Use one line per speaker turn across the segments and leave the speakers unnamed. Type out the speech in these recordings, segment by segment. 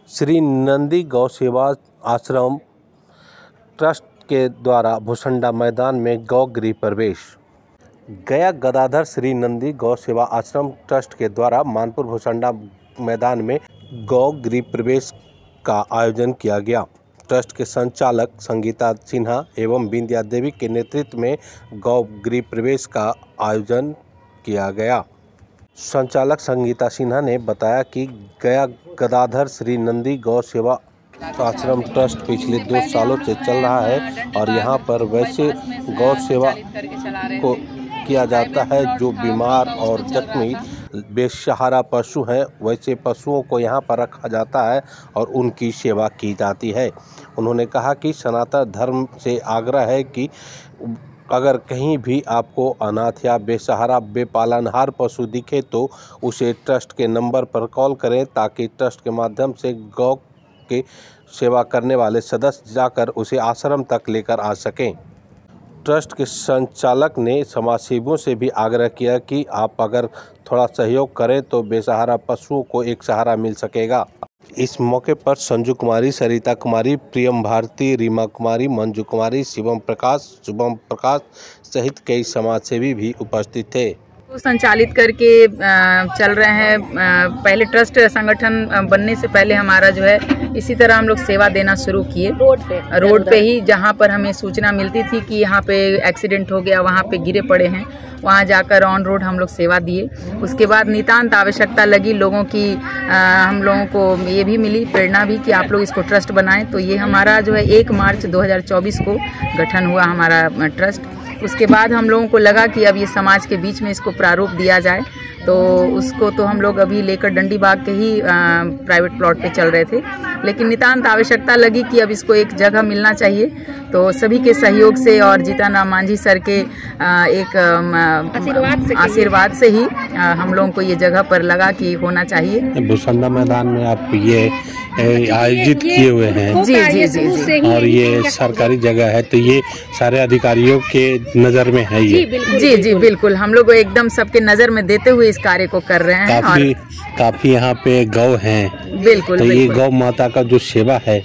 श्री नंदी गौ सेवा आश्रम ट्रस्ट के द्वारा भुसंडा मैदान में गौ गृह प्रवेश। गया गदाधर श्री नंदी गौ सेवा आश्रम ट्रस्ट के द्वारा मानपुर भुसंडा मैदान में गौ गृह प्रवेश का आयोजन किया गया। ट्रस्ट के संचालक संगीता सिन्हा एवं विंध्या देवी के नेतृत्व में गौ गृह प्रवेश का आयोजन किया गया। संचालक संगीता सिन्हा ने बताया कि गया गदाधर श्री नंदी गौ सेवा आश्रम ट्रस्ट पिछले 2 सालों से चल रहा है और यहाँ पर वैसे गौ सेवा को किया जाता है जो बीमार और जख्मी बेसहारा पशु हैं, वैसे पशुओं को यहाँ पर रखा जाता है और उनकी सेवा की जाती है। उन्होंने कहा कि सनातन धर्म से आग्रह है कि अगर कहीं भी आपको अनाथ या बेसहारा बेपालनहार पशु दिखे तो उसे ट्रस्ट के नंबर पर कॉल करें ताकि ट्रस्ट के माध्यम से गौ के सेवा करने वाले सदस्य जाकर उसे आश्रम तक लेकर आ सकें। ट्रस्ट के संचालक ने समाजसेवियों से भी आग्रह किया कि आप अगर थोड़ा सहयोग करें तो बेसहारा पशुओं को एक सहारा मिल सकेगा। इस मौके पर संजू कुमारी, सरिता कुमारी, प्रियम भारती, रीमा कुमारी, मंजू कुमारी, शिवम प्रकाश सहित कई समाजसेवी भी उपस्थित थे।
संचालित करके चल रहे हैं। पहले ट्रस्ट संगठन बनने से पहले हमारा जो है इसी तरह हम लोग सेवा देना शुरू किए रोड पे ही, जहाँ पर हमें सूचना मिलती थी कि यहाँ पे एक्सीडेंट हो गया, वहाँ पे गिरे पड़े हैं, वहाँ जाकर ऑन रोड हम लोग सेवा दिए। उसके बाद नितांत आवश्यकता लगी लोगों की, हम लोगों को ये भी मिली प्रेरणा भी कि आप लोग इसको ट्रस्ट बनाएं। तो ये हमारा जो है 1 मार्च 2024 को गठन हुआ हमारा ट्रस्ट। उसके बाद हम लोगों को लगा कि अब ये समाज के बीच में इसको प्रारूप दिया जाए, तो उसको तो हम लोग अभी लेकर डंडी बाग के ही प्राइवेट प्लॉट पे चल रहे थे, लेकिन नितांत आवश्यकता लगी कि अब इसको एक जगह मिलना चाहिए। तो सभी के सहयोग से और जीतन राम मांझी सर के एक आशीर्वाद से ही हम लोगों को ये जगह पर लगा कि होना चाहिए।
भुसंडा मैदान में आप ये आयोजित किए हुए हैं
जी,
और ये सरकारी जगह है, तो ये सारे अधिकारियों के नज़र में है ये?
जी बिल्कुल, हम लोग एकदम सबके नज़र में देते हुए इस कार्य को कर रहे हैं।
काफी यहाँ पे गौ हैं।
बिल्कुल,
तो ये गौ माता का जो सेवा है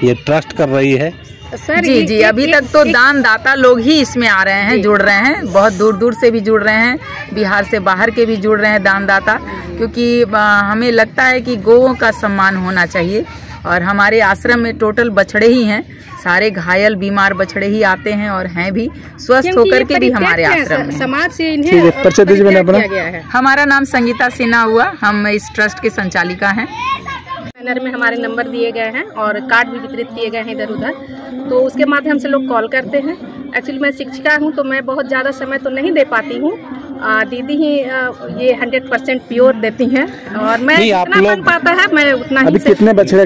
ये ट्रस्ट कर रही है
सर। जी अभी तक तो दानदाता लोग ही इसमें आ रहे हैं, जुड़ रहे हैं, बहुत दूर दूर से भी जुड़ रहे हैं, बिहार से बाहर के भी जुड़ रहे हैं दानदाता, क्योंकि हमें लगता है कि गौओं का सम्मान होना चाहिए। और हमारे आश्रम में टोटल बछड़े ही हैं, सारे घायल बीमार बछड़े ही आते हैं और हैं भी, स्वस्थ होकर के भी हमारे आश्रम में।
समाज से इन्हें किया गया है।
हमारा नाम संगीता सिन्हा हुआ, हम इस ट्रस्ट के संचालिका हैं।
बैनर में हमारे नंबर दिए गए हैं और कार्ड भी वितरित किए गए हैं इधर उधर, तो उसके माध्यम से लोग कॉल करते हैं। एक्चुअली मैं शिक्षिका हूं तो मैं बहुत ज़्यादा समय तो नहीं दे पाती हूं, दीदी ही ये 100% प्योर देती हैं और मैं जितना बन पाता है मैं उतना ही।
कितने बछड़े?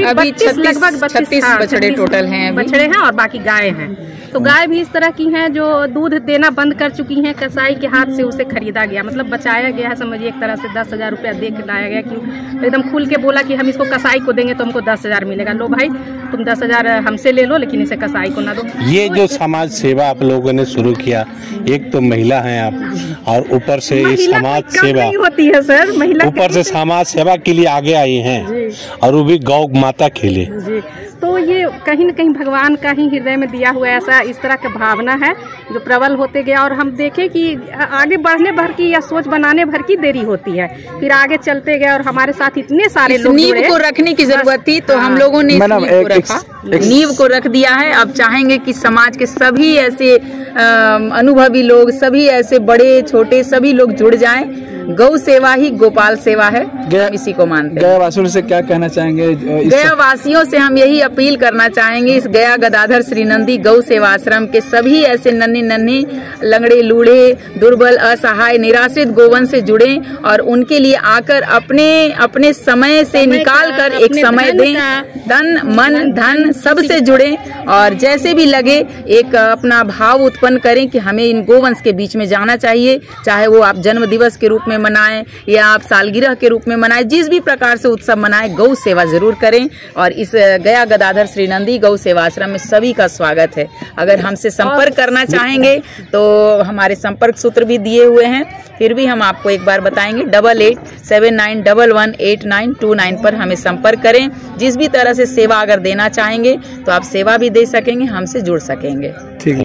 अभी 36
बछड़े टोटल हैं,
बछड़े हैं और बाकी गाय हैं। तो गाय भी इस तरह की हैं जो दूध देना बंद कर चुकी हैं, कसाई के हाथ से उसे खरीदा गया, मतलब बचाया गया है, समझिए एक तरह से 10,000 रुपया दे के लाया गया कि एकदम खुल के बोला कि हम इसको कसाई को देंगे तो हमको 10,000 मिलेगा। लो भाई तुम 10,000 हमसे ले लो लेकिन इसे कसाई को ना दो।
ये जो समाज सेवा आप लोगों ने शुरू किया, एक तो महिला हैं आप और ऊपर से समाज सेवा
होती है सर, महिला
ऊपर से समाज सेवा के लिए आगे आई हैं और वो भी गौ माता के लिए।
जी, तो ये कहीं न कहीं भगवान का ही हृदय में दिया हुआ ऐसा इस तरह का भावना है जो प्रबल होते गया। और हम देखें कि आगे बढ़ने भर की या सोच बनाने भर की देरी होती है, फिर आगे चलते गए और हमारे साथ इतने सारे लोग
नींव को रखने की जरूरत थी, तो हम लोगों ने नींव को रख दिया है। अब चाहेंगे कि समाज के सभी ऐसे अनुभवी लोग, सभी ऐसे बड़े छोटे सभी लोग जुड़ जाएं। गौ सेवा ही गोपाल सेवा है, इसी को मानते हैं।
गया वासियों से क्या कहना चाहेंगे?
गया वासियों से हम यही अपील करना चाहेंगे, इस गया गदाधर श्री नंदी गौ सेवा आश्रम के सभी ऐसे नन्हे लंगड़े लूढ़े दुर्बल असहाय निराश्रित गोवन से जुड़े और उनके लिए आकर अपने समय से निकाल कर एक समय दें, तन मन धन सब से जुड़े और जैसे भी लगे एक अपना भाव उत्पन्न करें कि हमें इन गोवंश के बीच में जाना चाहिए, चाहे वो आप जन्म दिवस के रूप में में मनाएं या आप सालगिरह के रूप में मनाएं, जिस भी प्रकार से उत्सव मनाएं, गौ सेवा जरूर करें। और इस गया गदाधर श्री नंदी गौ सेवा आश्रम में सभी का स्वागत है। अगर हमसे संपर्क करना चाहेंगे तो हमारे संपर्क सूत्र भी दिए हुए हैं, फिर भी हम आपको एक बार बताएंगे। 8879118929 पर हमें संपर्क करें। जिस भी तरह से सेवा अगर देना चाहेंगे तो आप सेवा भी दे सकेंगे, हमसे जुड़ सकेंगे।
ठीक है।